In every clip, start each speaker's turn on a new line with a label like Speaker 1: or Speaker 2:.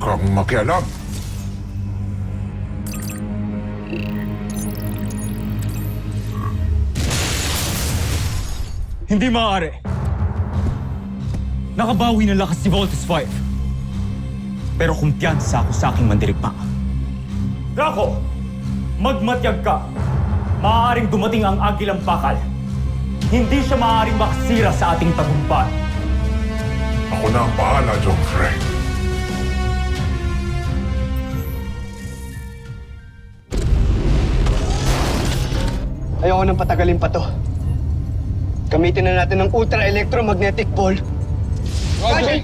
Speaker 1: kang makialam.
Speaker 2: Hindi maaari. Nakabawi ng lakas si Voltes 5. Pero kumpiyansa ako sa aking mandirigma. Draco, magmatyag ka. Maaaring dumating ang agilang bakal. Hindi siya maaaring makasira sa ating tagumpay.
Speaker 1: Ako na ang bahala, John Frey.
Speaker 3: Ayoko nang patagalin pa to. Gamitin na natin ng ultra-electromagnetic ball. Roger!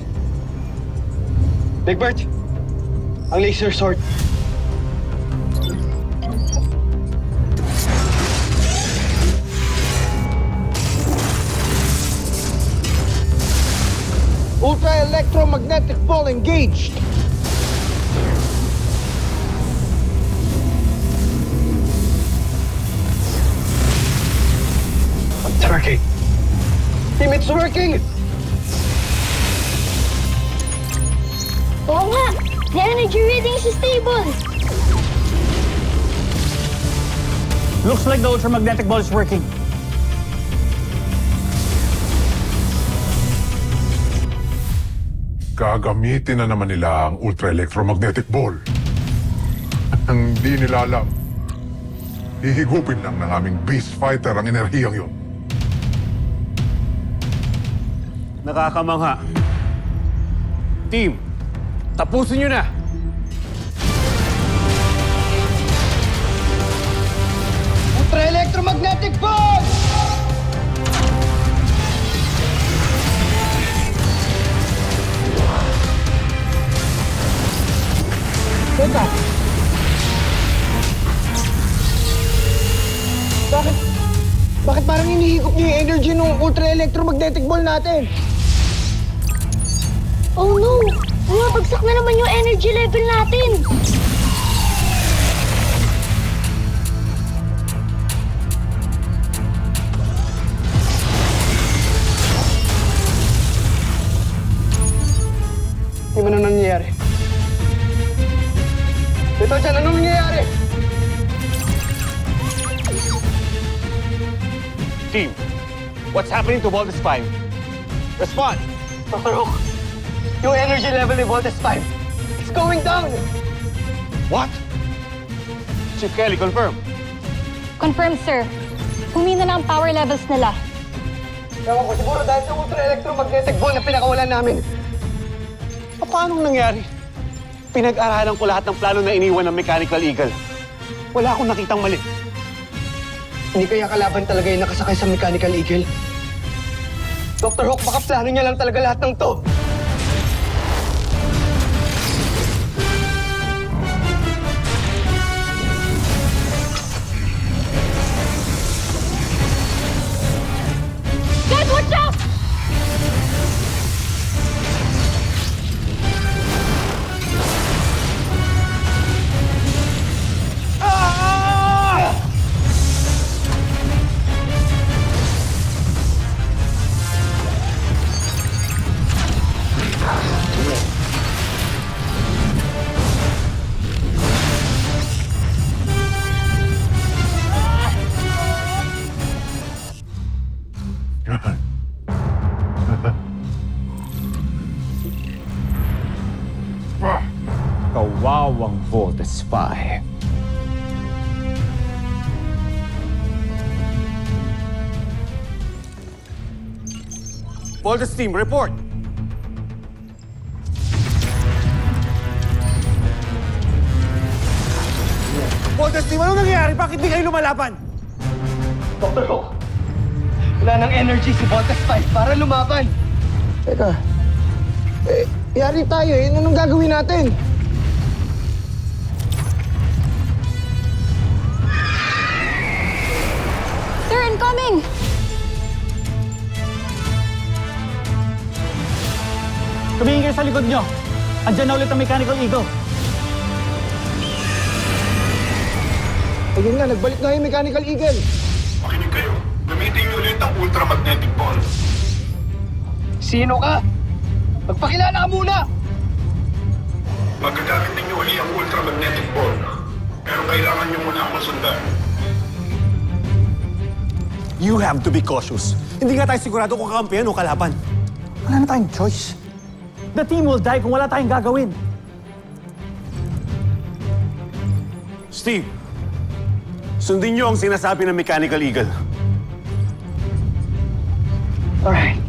Speaker 3: Big Bert, ang laser sword. Ultra-electromagnetic ball engaged! It's working! Team, it's working!
Speaker 4: Oo nga! The energy reading is stable!
Speaker 5: Looks like the ultramagnetic ball is working.
Speaker 1: Gagamitin na naman nila ang ultra-electromagnetic ball. Ang di nila alam, hihigupin lang ng aming beast fighter ang enerhiyang yun.
Speaker 6: Nakakamangha. Team, tapusin nyo na!
Speaker 3: Ultra-electromagnetic ball! Teka! Bakit parang hinihigop niyo yung energy ng ultra-electromagnetic ball natin?
Speaker 4: Oh no! Bumabagsak na naman yung energy level natin!
Speaker 3: Di ba na nangyayari? Ito dyan, anong nangyayari?
Speaker 6: Team, what's happening to Voltes 5? Respond!
Speaker 3: Dr. Hook, yung energy level ni Voltes 5, it's going down!
Speaker 6: What? Chief Kelly, confirm.
Speaker 7: Confirmed, sir. Humina na ang power levels nila.
Speaker 3: Ewan ko, siguro dahil sa ultra-electromagnetic ball na pinakawalan namin.
Speaker 6: Paano nangyari? Pinag-aralan ko lahat ng plano na iniwan ng Mechanical Eagle. Wala akong nakitang mali.
Speaker 3: Hindi kaya kalaban talaga yung nakasakay sa Mechanical Eagle? Dr. Hook, baka plano niya lang talaga lahat ng to.
Speaker 4: Guys, watch out!
Speaker 2: Kawawang Voltes 5.
Speaker 6: Voltes team, report! Voltes team, ano nangyayari? Bakit di kayo lumalaban?
Speaker 3: Dr. Hook, wala ng energy si Voltes 5 para lumaban. Teka, yari tayo eh. Anong gagawin natin?
Speaker 7: Sir, incoming!
Speaker 5: Tumingin kayo sa likod nyo. Andyan na ulit ang Mechanical Eagle.
Speaker 3: Ayun nga, nagbalik na yung Mechanical Eagle.
Speaker 1: Makinig kayo. Gamitin niyo ulit ang ultramagnetic ball.
Speaker 3: Sino ka? Magpakilala ka muna!
Speaker 1: Magagamit ninyo uli ang ultramagnetic ball. Pero kailangan nyo muna akong sundan.
Speaker 6: You have to be cautious. Hindi nga tayo sigurado kung kakampihan o kalaban. Wala na tayong choice.
Speaker 5: The team will die kung wala tayong gagawin.
Speaker 6: Steve, sundin niyo ang sinasabi ng Mechanical Eagle.
Speaker 3: Alright.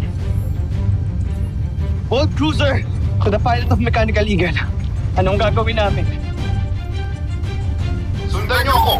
Speaker 3: Bolt Cruiser, to the pilot of Mechanical Eagle. Anong gagawin namin?
Speaker 1: Sundan niyo ako!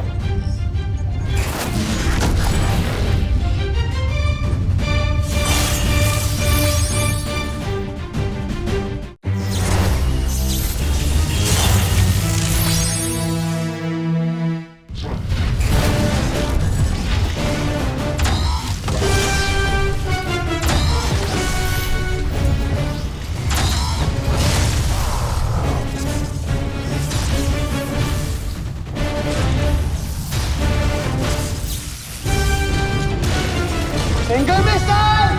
Speaker 3: Finger missile!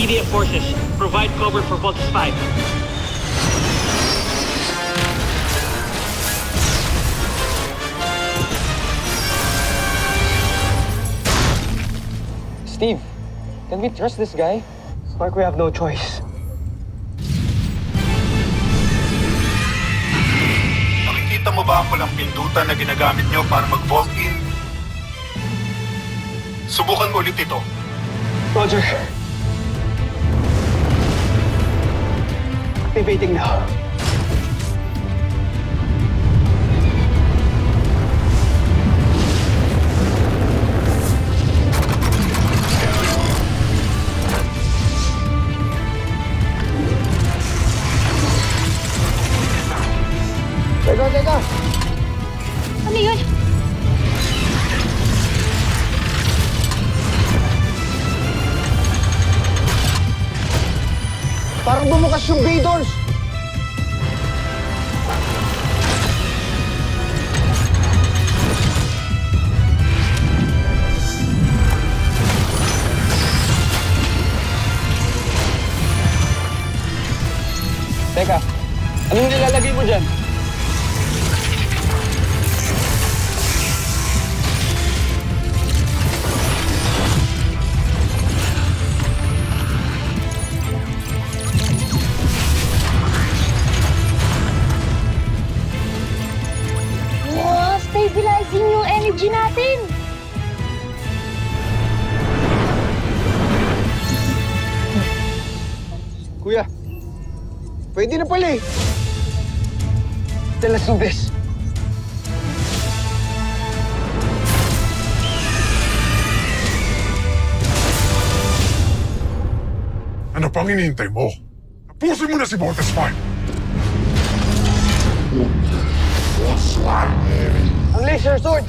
Speaker 5: EDF forces, provide cover for Voltes 5.
Speaker 3: Steve, can we trust this guy? Mark, we have no choice.
Speaker 1: Nakikita mo ba ang pulang pindutan na ginagamit nyo para mag-vault in? Subukan mo ulit ito.
Speaker 3: Roger. Activating now. Teka!
Speaker 7: Ano yun?
Speaker 3: Parang bumukas yung bay doors! Teka, anong nilalagay mo dyan?
Speaker 4: Stabilizing yung energy natin.
Speaker 3: Kuya, pwede na pala eh. Then let's do this.
Speaker 1: Ano pang hinihintay mo? Tapusin mo na si Voltes 5!
Speaker 3: Ang laser sword!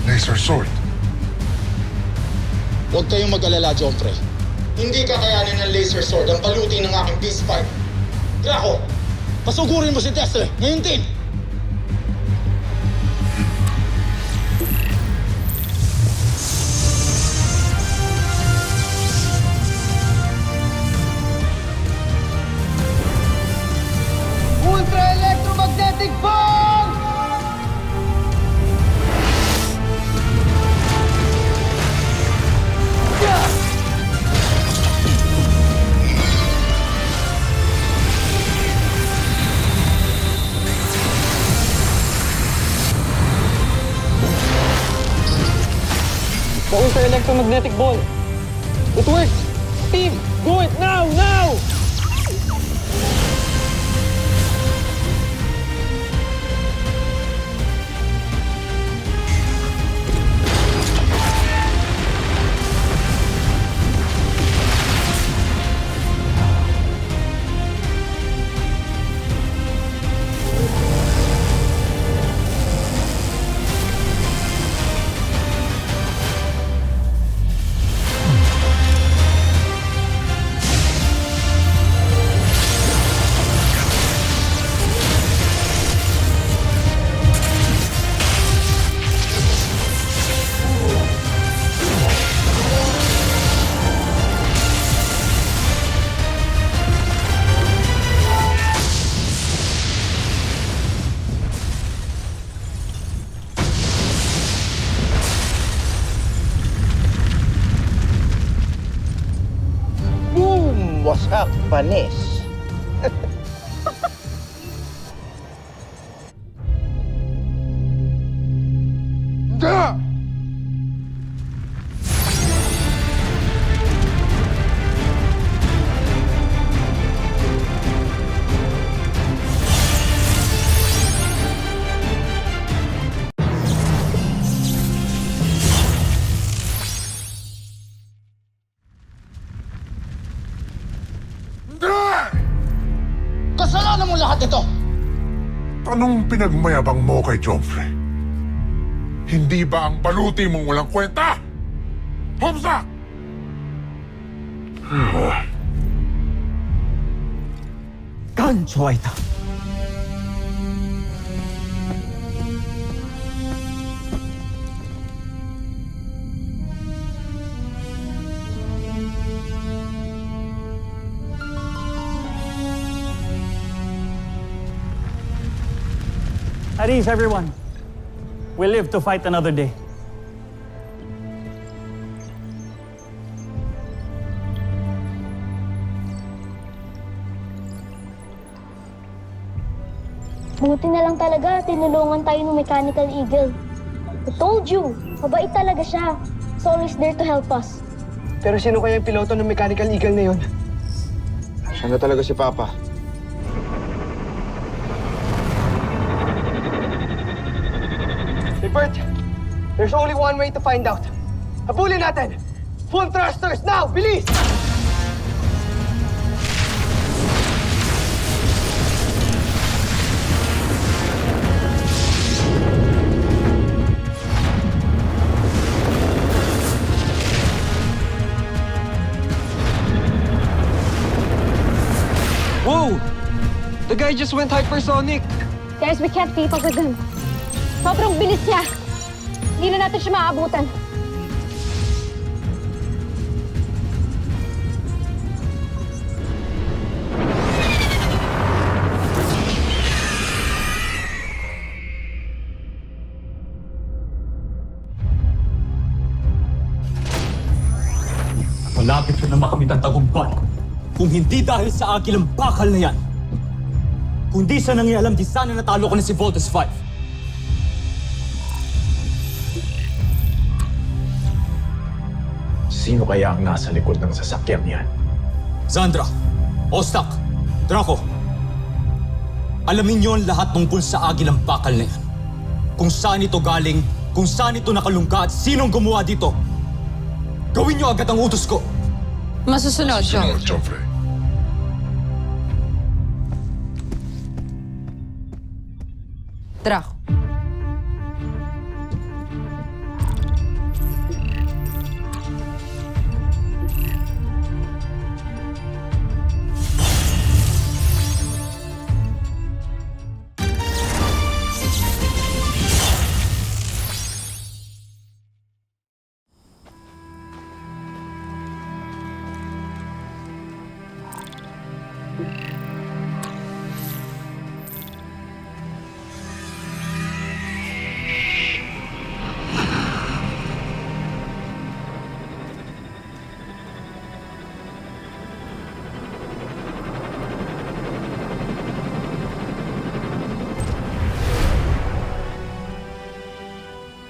Speaker 1: Laser sword.
Speaker 8: Huwag kayong mag-alala, Joffrey. Hindi kakayanin ng laser sword ang palutin ng aking Beast Fight. Draco, pasugurin mo si Tesla ngayon din!
Speaker 3: Ultra electromagnetic ball! The ultra electromagnetic ball. It works! Steve, do it now! Now! Panis.
Speaker 1: Da! Da!
Speaker 8: Kasalanan mo lahat ito!
Speaker 1: Anong pinagmayabang mo kay Joffrey? Hindi ba ang baluti mong walang kwenta? Homsak!
Speaker 2: Gancho Aita.
Speaker 5: At ease, everyone. We live to fight another day.
Speaker 4: Buti na lang talaga, tinulungan tayo ng Mechanical Eagle. I told you, mabait talaga siya. He's always there to help us.
Speaker 3: Pero sino kaya yung piloto ng Mechanical Eagle na yun?
Speaker 8: Siya na talaga si Papa.
Speaker 3: Hey, Bert! There's only one way to find out. Habulin natin! Full thrusters now! Bilis!
Speaker 6: Whoa! The guy just went hypersonic!
Speaker 7: Guys, we can't keep up with him. Sobrang bilis niya. Hindi na natin siya maaabutan.
Speaker 2: Malapit ko na makamit ang tagumpay. Kung hindi dahil sa agilang bakal na yan, kundi sa nangyayalam, di sana natalo ko na si Voltes 5.
Speaker 9: Sino kaya ang nasa likod ng sasakyan yan?
Speaker 2: Zandra, Ostak, Draco, alamin niyo ang lahat tungkol sa agilang bakal na yan. Kung saan ito galing, kung saan ito nakalungga at sinong gumawa dito. Gawin niyo agad ang utos ko.
Speaker 10: Masusunod,
Speaker 1: Sunod, Joffrey.
Speaker 10: Draco.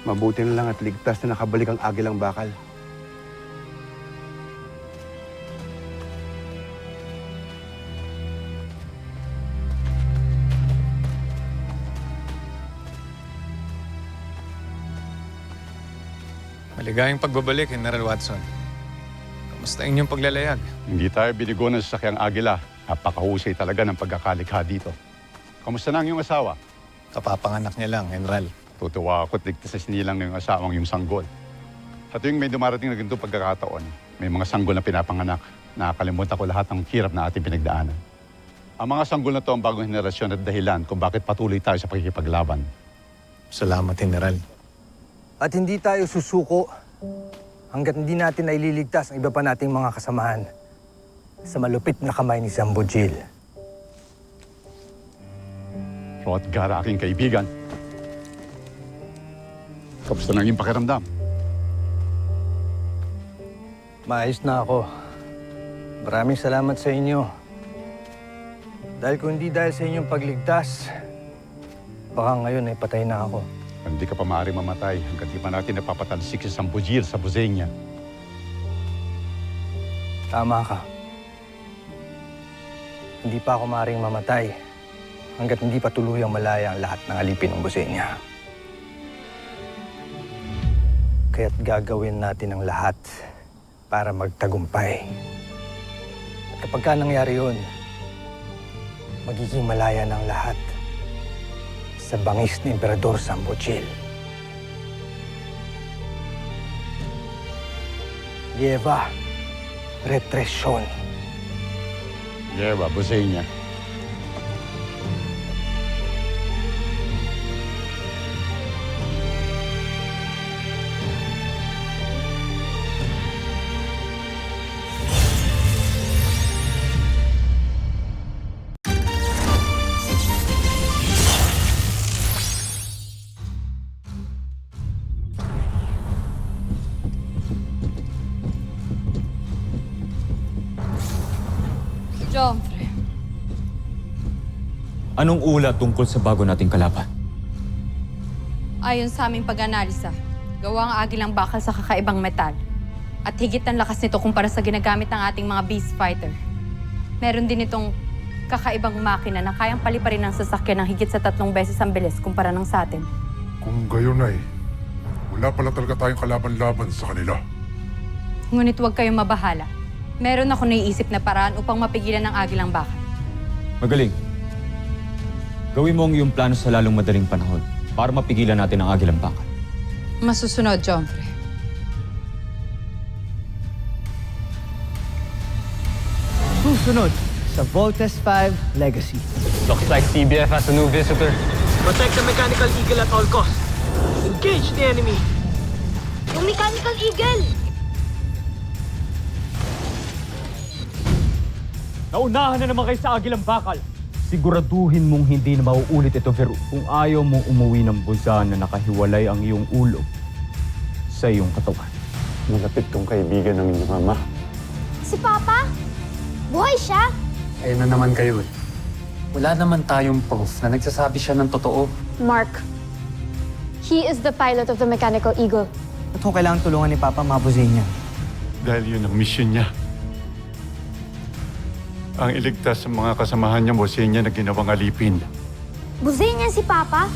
Speaker 6: Mabuti na lang at ligtas na nakabalik ang agilang bakal.
Speaker 11: Maligayang pagbabalik, General Watson. Kamusta inyong paglalayag?
Speaker 1: Hindi tayo binigo ng sasakyang agila. Napakahusay talaga ng pagkakalikha dito. Kamusta na ang iyong asawa?
Speaker 11: Kapapanganak niya lang, General.
Speaker 1: Tutuwa ako at ligtas sa sinilang ng iyong asawang yung sanggol. Sa tuwing may dumarating na ganitong pagkakataon, may mga sanggol na pinapanganak. Nakakalimutan ko lahat ng hirap na ating pinagdaanan. Ang mga sanggol na to ang bagong henerasyon at dahilan kung bakit patuloy tayo sa pakikipaglaban.
Speaker 11: Salamat, General.
Speaker 3: At hindi tayo susuko hanggat hindi natin naililigtas ang iba pa nating mga kasamahan sa malupit na kamay ni Zambojil.
Speaker 1: Hrothgar, aking kaibigan. Kamusta na ang iyong pakiramdam?
Speaker 3: Maayos na ako. Maraming salamat sa inyo Dahil kung hindi dahil sa inyong pagligtas, baka ngayon ay patay na ako.
Speaker 1: Hindi ka pa maaaring mamatay hanggang di pa natin napapatalsik si Sambujil sa Buzenia.
Speaker 3: Tama ka. Hindi pa ako maaaring mamatay hanggat hindi pa tuluyang malaya ang lahat ng alipin ng Buzenia. Kaya't gagawin natin ang lahat para magtagumpay. At kapag ka nangyari yun, magiging malaya ng lahat sa bangis ni Emperador Sambujil. Lleva repression.
Speaker 1: Lleva, Buzenia.
Speaker 10: Joffrey,
Speaker 2: Anong ulat tungkol sa bago nating kalaban?
Speaker 10: ayon sa aming pag-analisa, gawa ang agilang bakal sa kakaibang metal. At higit ang lakas nito kumpara sa ginagamit ng ating mga beast fighter. Meron din itong kakaibang makina na kayang paliparin ng sasakyan ng higit sa 3 beses ang bilis kumpara ng sa atin.
Speaker 12: Kung gayon ay, wala pala talaga tayong kalaban-laban sa kanila.
Speaker 10: Ngunit huwag kayong mabahala. Meron ako naiisip na paraan upang mapigilan ang agilang bakal.
Speaker 2: Magaling. Gawin mo ang iyong plano sa lalong madaling panahon para mapigilan natin ang agilang bakal.
Speaker 10: Masusunod, Joffrey.
Speaker 3: Susunod sa Voltes 5 Legacy.
Speaker 13: Looks like CBF has a new visitor.
Speaker 3: Protect the Mechanical Eagle at all costs. Engage the enemy.
Speaker 4: Yung Mechanical Eagle!
Speaker 2: Naunahan na naman kayo sa agilang bakal. Siguraduhin mong hindi na mauulit ito, Veru. Kung ayaw mong umuwi ng busan na nakahiwalay ang iyong ulo sa iyong katawan.
Speaker 6: Malapit kong kaibigan ng inyong ama.
Speaker 4: Si Papa? Buhay siya?
Speaker 13: Ayun na naman kayo eh. Wala naman tayong proof na nagsasabi siya ng totoo.
Speaker 7: Mark, he is the pilot of the Mechanical Eagle.
Speaker 3: Ba't kung kailangan tulungan ni Papa mga Buzenia?
Speaker 1: Dahil yun ang mission niya. Ang iligtas sa mga kasamahan niya, Buzenia, na ginawang alipin.
Speaker 4: Buzenian si Papa?